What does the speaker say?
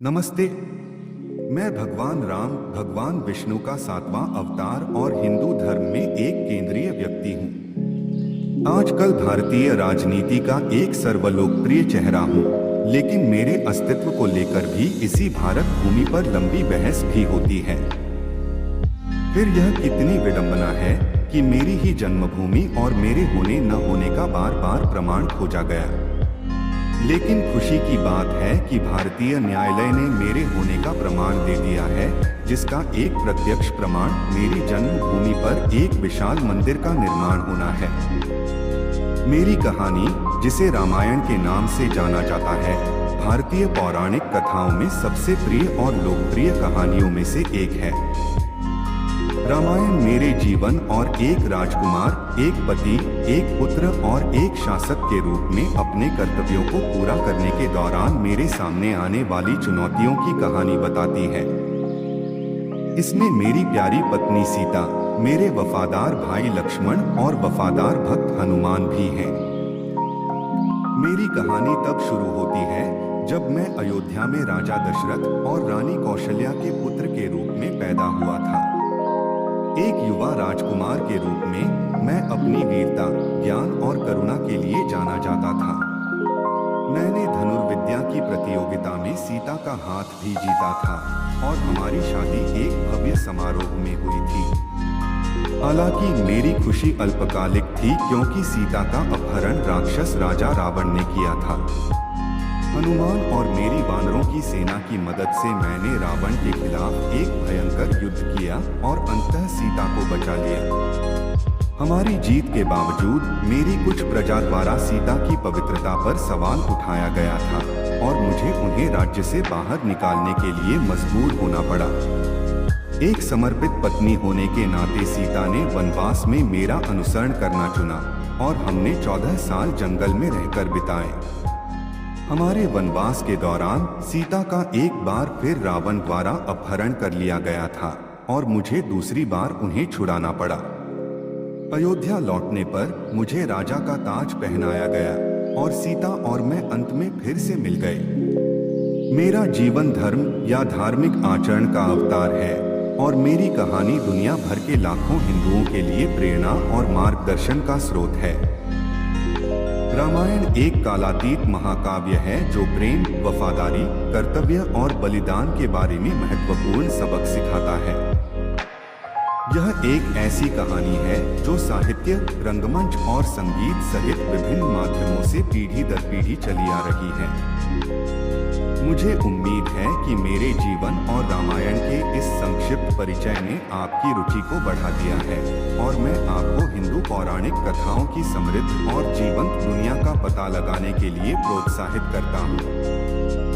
नमस्ते। मैं भगवान राम, भगवान विष्णु का सातवां अवतार और हिंदू धर्म में एक केंद्रीय व्यक्ति हूँ। आजकल भारतीय राजनीति का एक सर्वलोकप्रिय चेहरा हूँ, लेकिन मेरे अस्तित्व को लेकर भी इसी भारत भूमि पर लंबी बहस भी होती है। फिर यह कितनी विडंबना है कि मेरी ही जन्मभूमि और मेरे होने न होने का बार बार प्रमाण खोजा गया। लेकिन खुशी की बात है कि भारतीय न्यायालय ने मेरे होने का प्रमाण दे दिया है, जिसका एक प्रत्यक्ष प्रमाण मेरी जन्मभूमि पर एक विशाल मंदिर का निर्माण होना है। मेरी कहानी, जिसे रामायण के नाम से जाना जाता है, भारतीय पौराणिक कथाओं में सबसे प्रिय और लोकप्रिय कहानियों में से एक है। रामायण मेरे जीवन और एक राजकुमार, एक पति, एक पुत्र और एक शासक के रूप में अपने कर्तव्यों को पूरा करने के दौरान मेरे सामने आने वाली चुनौतियों की कहानी बताती है। इसमें मेरी प्यारी पत्नी सीता, मेरे वफादार भाई लक्ष्मण और वफादार भक्त हनुमान भी हैं। मेरी कहानी तब शुरू होती है जब मैं अयोध्या में राजा दशरथ और रानी कौशल्या के पुत्र के रूप में पैदा हुआ था। एक युवा राजकुमार के रूप में मैं अपनी वीरता, ज्ञान और करुणा के लिए जाना जाता था। मैंने धनुर्विद्या की प्रतियोगिता में सीता का हाथ भी जीता था और हमारी शादी एक भव्य समारोह में हुई थी। हालांकि मेरी खुशी अल्पकालिक थी, क्योंकि सीता का अपहरण राक्षस राजा रावण ने किया था। हनुमान और मेरी वानरों की सेना की मदद से मैंने रावण के खिलाफ एक भयंकर युद्ध किया और अंततः सीता को बचा लिया। हमारी जीत के बावजूद मेरी कुछ प्रजा द्वारा सीता की पवित्रता पर सवाल उठाया गया था और मुझे उन्हें राज्य से बाहर निकालने के लिए मजबूर होना पड़ा। एक समर्पित पत्नी होने के नाते सीता ने वनवास में मेरा अनुसरण करना चुना और हमने 14 साल जंगल में रहकर बिताए। हमारे वनवास के दौरान सीता का एक बार फिर रावण द्वारा अपहरण कर लिया गया था और मुझे दूसरी बार उन्हें छुड़ाना पड़ा। अयोध्या लौटने पर मुझे राजा का ताज पहनाया गया और सीता और मैं अंत में फिर से मिल गए। मेरा जीवन धर्म या धार्मिक आचरण का अवतार है और मेरी कहानी दुनिया भर के लाखों हिंदुओं के लिए प्रेरणा और मार्गदर्शन का स्रोत है। रामायण एक कालातीत महाकाव्य है जो प्रेम, वफादारी, कर्तव्य और बलिदान के बारे में महत्वपूर्ण सबक सिखाता है। यह एक ऐसी कहानी है जो साहित्य, रंगमंच और संगीत सहित विभिन्न माध्यमों से पीढ़ी दर पीढ़ी चली आ रही है। मुझे उम्मीद है कि मेरे जीवन और रामायण के इस संक्षिप्त परिचय ने आपकी रुचि को बढ़ा दिया है और मैं आपको हिंदू पौराणिक कथाओं की समृद्ध और जीवंत दुनिया का पता लगाने के लिए प्रोत्साहित करता हूँ।